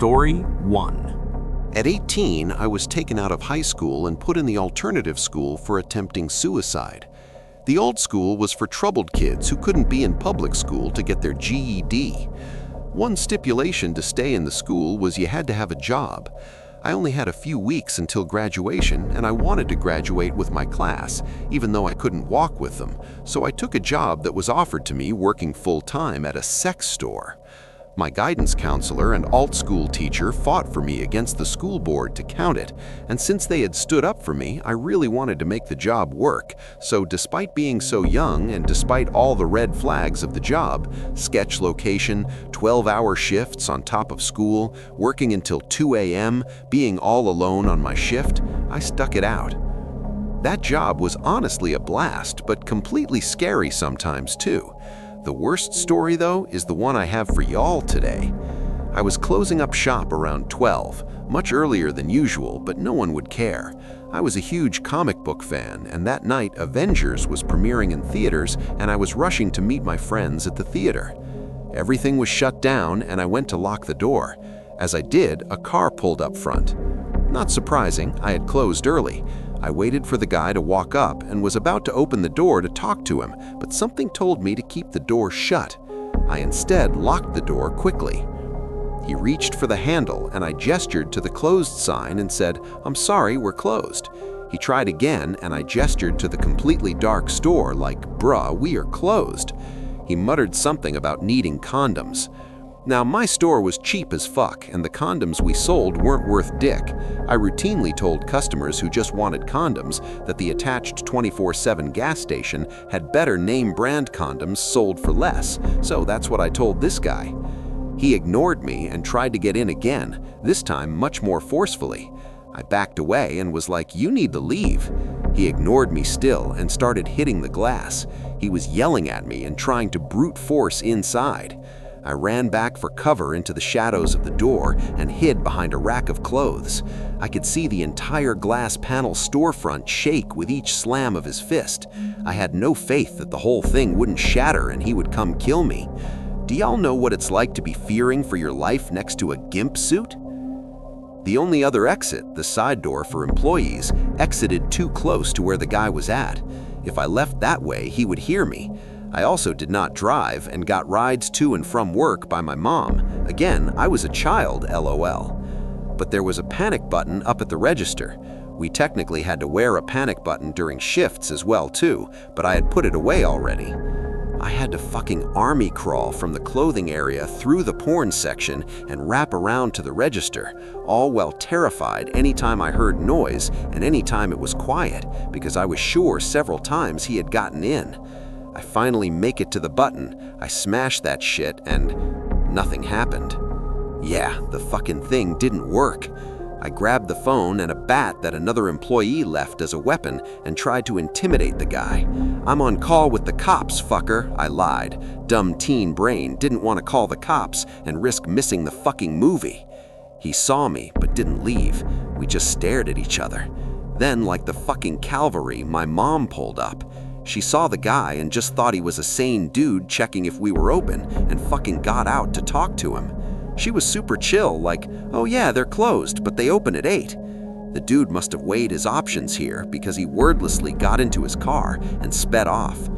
Story 1. At 18, I was taken out of high school and put in the alternative school for attempting suicide. The old school was for troubled kids who couldn't be in public school to get their GED. One stipulation to stay in the school was you had to have a job. I only had a few weeks until graduation, and I wanted to graduate with my class, even though I couldn't walk with them, so I took a job that was offered to me working full-time at a sex store. My guidance counselor and alt school teacher fought for me against the school board to count it, and since they had stood up for me, I really wanted to make the job work. So despite being so young and despite all the red flags of the job, sketch location, 12-hour shifts on top of school, working until 2 a.m., being all alone on my shift, I stuck it out. That job was honestly a blast, but completely scary sometimes too. The worst story, though, is the one I have for y'all today. I was closing up shop around 12, much earlier than usual, but no one would care. I was a huge comic book fan, and that night Avengers was premiering in theaters, and I was rushing to meet my friends at the theater. Everything was shut down, and I went to lock the door. As I did, a car pulled up front. Not surprising, I had closed early. I waited for the guy to walk up and was about to open the door to talk to him, but something told me to keep the door shut. I instead locked the door quickly. He reached for the handle and I gestured to the closed sign and said, "I'm sorry, we're closed." He tried again and I gestured to the completely dark store like, "Bruh, we are closed." He muttered something about needing condoms. Now, my store was cheap as fuck, and the condoms we sold weren't worth dick. I routinely told customers who just wanted condoms that the attached 24/7 gas station had better name-brand condoms sold for less, so that's what I told this guy. He ignored me and tried to get in again, this time much more forcefully. I backed away and was like, "You need to leave." He ignored me still and started hitting the glass. He was yelling at me and trying to brute force inside. I ran back for cover into the shadows of the door and hid behind a rack of clothes. I could see the entire glass panel storefront shake with each slam of his fist. I had no faith that the whole thing wouldn't shatter and he would come kill me. Do y'all know what it's like to be fearing for your life next to a gimp suit? The only other exit, the side door for employees, exited too close to where the guy was at. If I left that way, he would hear me. I also did not drive and got rides to and from work by my mom. Again, I was a child, LOL. But there was a panic button up at the register. We technically had to wear a panic button during shifts as well too, but I had put it away already. I had to fucking army crawl from the clothing area through the porn section and wrap around to the register, all while terrified anytime I heard noise and anytime it was quiet, because I was sure several times he had gotten in. I finally make it to the button, I smash that shit, and nothing happened. Yeah, the fucking thing didn't work. I grabbed the phone and a bat that another employee left as a weapon and tried to intimidate the guy. "I'm on call with the cops, fucker," I lied. Dumb teen brain didn't want to call the cops and risk missing the fucking movie. He saw me but didn't leave. We just stared at each other. Then, like the fucking cavalry, my mom pulled up. She saw the guy and just thought he was a sane dude checking if we were open and fucking got out to talk to him. She was super chill, like, "Oh yeah, they're closed, but they open at 8. The dude must have weighed his options here because he wordlessly got into his car and sped off.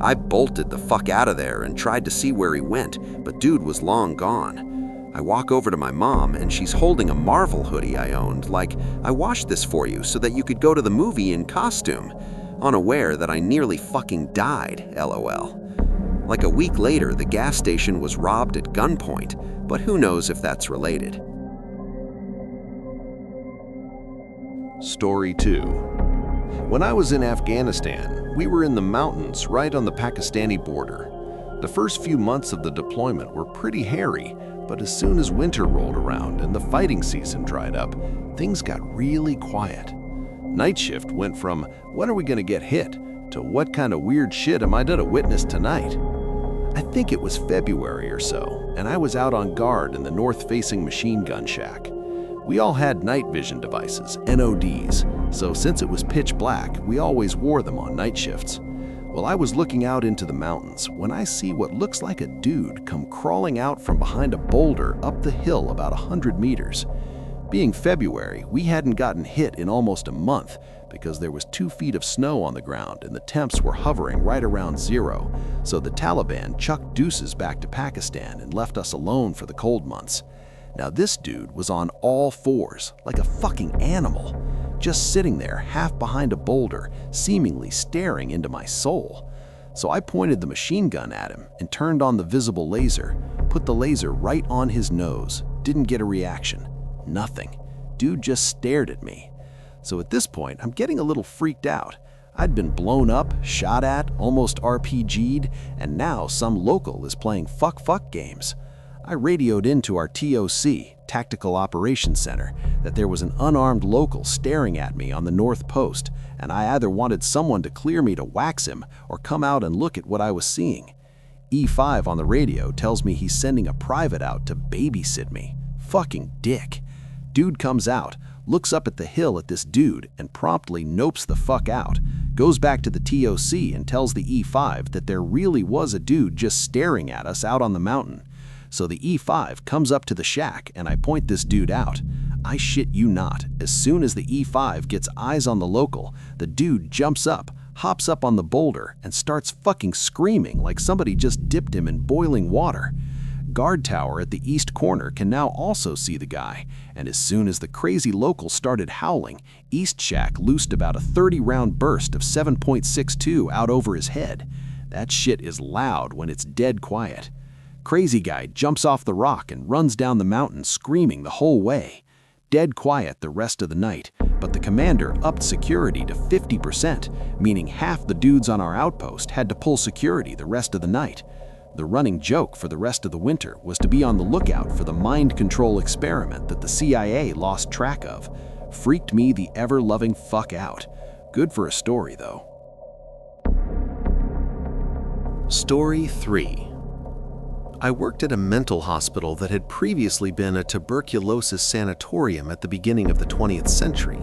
I bolted the fuck out of there and tried to see where he went, but dude was long gone. I walk over to my mom and she's holding a Marvel hoodie I owned, like, "I washed this for you so that you could go to the movie in costume." Unaware that I nearly fucking died, LOL. Like a week later, the gas station was robbed at gunpoint, but who knows if that's related. Story 2. When I was in Afghanistan, we were in the mountains right on the Pakistani border. The first few months of the deployment were pretty hairy, but as soon as winter rolled around and the fighting season dried up, things got really quiet. Night shift went from, "When are we going to get hit?" to "What kind of weird shit am I to witness tonight?" I think it was February or so, and I was out on guard in the north-facing machine gun shack. We all had night vision devices, NODs, so since it was pitch black, we always wore them on night shifts. Well, I was looking out into the mountains when I see what looks like a dude come crawling out from behind a boulder up the hill about 100 meters. Being February, we hadn't gotten hit in almost a month because there was 2 feet of snow on the ground and the temps were hovering right around 0, so the Taliban chucked deuces back to Pakistan and left us alone for the cold months. Now this dude was on all fours, like a fucking animal, just sitting there half behind a boulder, seemingly staring into my soul. So I pointed the machine gun at him and turned on the visible laser, put the laser right on his nose, didn't get a reaction. Nothing. Dude just stared at me. So at this point, I'm getting a little freaked out. I'd been blown up, shot at, almost RPG'd, and now some local is playing fuck games. I radioed into our TOC, Tactical Operations Center, that there was an unarmed local staring at me on the North Post, and I either wanted someone to clear me to wax him or come out and look at what I was seeing. E5 on the radio tells me he's sending a private out to babysit me. Fucking dick. Dude comes out, looks up at the hill at this dude, and promptly nopes the fuck out, goes back to the TOC and tells the E5 that there really was a dude just staring at us out on the mountain. So the E5 comes up to the shack and I point this dude out. I shit you not, as soon as the E5 gets eyes on the local, the dude jumps up, hops up on the boulder, and starts fucking screaming like somebody just dipped him in boiling water. Guard tower at the east corner can now also see the guy, and as soon as the crazy local started howling, East Shack loosed about a 30-round burst of 7.62 out over his head. That shit is loud when it's dead quiet. Crazy guy jumps off the rock and runs down the mountain screaming the whole way. Dead quiet the rest of the night, but the commander upped security to 50%, meaning half the dudes on our outpost had to pull security the rest of the night. The running joke for the rest of the winter was to be on the lookout for the mind control experiment that the CIA lost track of. Freaked me the ever-loving fuck out. Good for a story, though. Story 3. I worked at a mental hospital that had previously been a tuberculosis sanatorium at the beginning of the 20th century.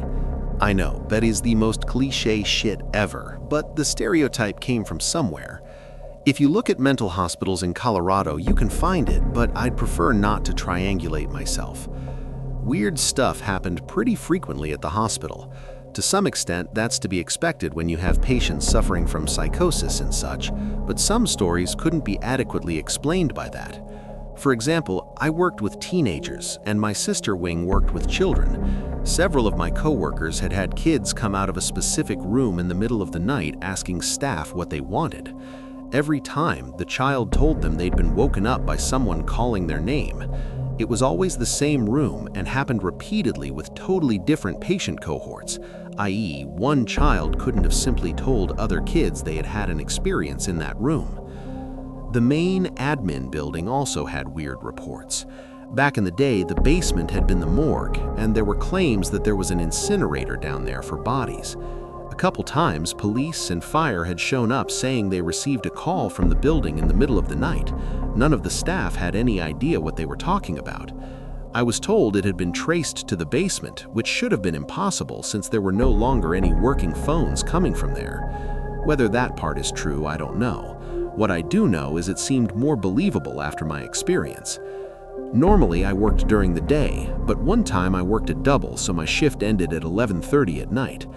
I know, that is the most cliché shit ever, but the stereotype came from somewhere. If you look at mental hospitals in Colorado, you can find it, but I'd prefer not to triangulate myself. Weird stuff happened pretty frequently at the hospital. To some extent, that's to be expected when you have patients suffering from psychosis and such, but some stories couldn't be adequately explained by that. For example, I worked with teenagers, and my sister wing worked with children. Several of my coworkers had had kids come out of a specific room in the middle of the night asking staff what they wanted. Every time, the child told them they'd been woken up by someone calling their name. It was always the same room and happened repeatedly with totally different patient cohorts, i.e., one child couldn't have simply told other kids they had had an experience in that room. The main admin building also had weird reports. Back in the day, the basement had been the morgue, and there were claims that there was an incinerator down there for bodies. A couple times, police and fire had shown up saying they received a call from the building in the middle of the night. None of the staff had any idea what they were talking about. I was told it had been traced to the basement, which should have been impossible since there were no longer any working phones coming from there. Whether that part is true, I don't know. What I do know is it seemed more believable after my experience. Normally, I worked during the day, but one time I worked a double, so my shift ended at 11:30 at night.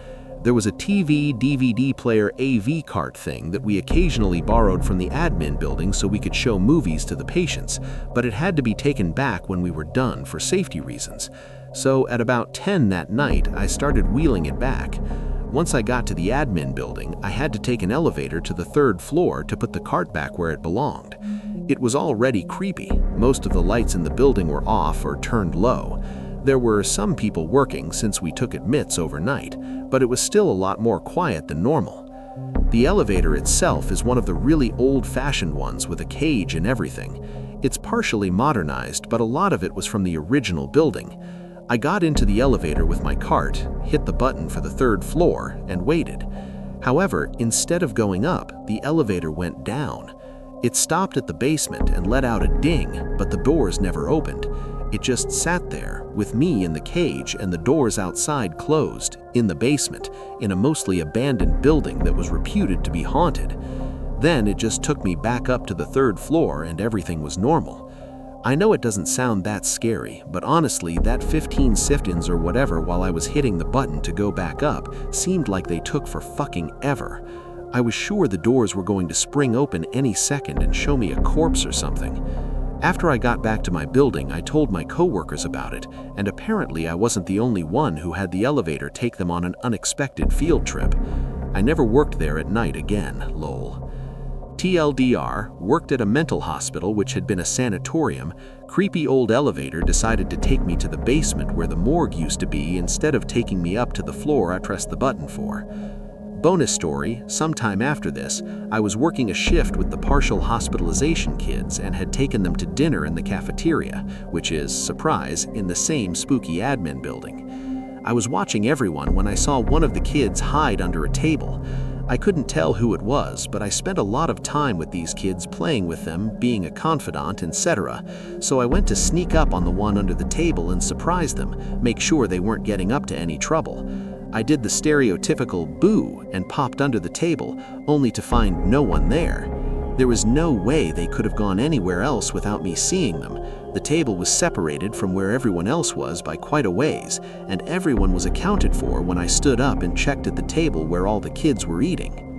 There was a TV, DVD player, AV cart thing that we occasionally borrowed from the admin building so we could show movies to the patients, but it had to be taken back when we were done for safety reasons. So at about 10 that night, I started wheeling it back. Once I got to the admin building, I had to take an elevator to the 3rd floor to put the cart back where it belonged. It was already creepy. Most of the lights in the building were off or turned low. There were some people working since we took admits overnight, but it was still a lot more quiet than normal. The elevator itself is one of the really old-fashioned ones with a cage and everything. It's partially modernized, but a lot of it was from the original building. I got into the elevator with my cart, hit the button for the 3rd floor, and waited. However, instead of going up, the elevator went down. It stopped at the basement and let out a ding, but the doors never opened. It just sat there, with me in the cage and the doors outside closed, in the basement, in a mostly abandoned building that was reputed to be haunted. Then it just took me back up to the 3rd floor and everything was normal. I know it doesn't sound that scary, but honestly, that 15 siftins or whatever while I was hitting the button to go back up seemed like they took for fucking ever. I was sure the doors were going to spring open any second and show me a corpse or something. After I got back to my building, I told my coworkers about it, and apparently I wasn't the only one who had the elevator take them on an unexpected field trip. I never worked there at night again, lol. TLDR, worked at a mental hospital which had been a sanatorium. Creepy old elevator decided to take me to the basement where the morgue used to be instead of taking me up to the floor I pressed the button for. Bonus story, sometime after this, I was working a shift with the partial hospitalization kids and had taken them to dinner in the cafeteria, which is, surprise, in the same spooky admin building. I was watching everyone when I saw one of the kids hide under a table. I couldn't tell who it was, but I spent a lot of time with these kids playing with them, being a confidant, etc. So I went to sneak up on the one under the table and surprise them, make sure they weren't getting up to any trouble. I did the stereotypical boo and popped under the table, only to find no one there. There was no way they could have gone anywhere else without me seeing them. The table was separated from where everyone else was by quite a ways, and everyone was accounted for when I stood up and checked at the table where all the kids were eating.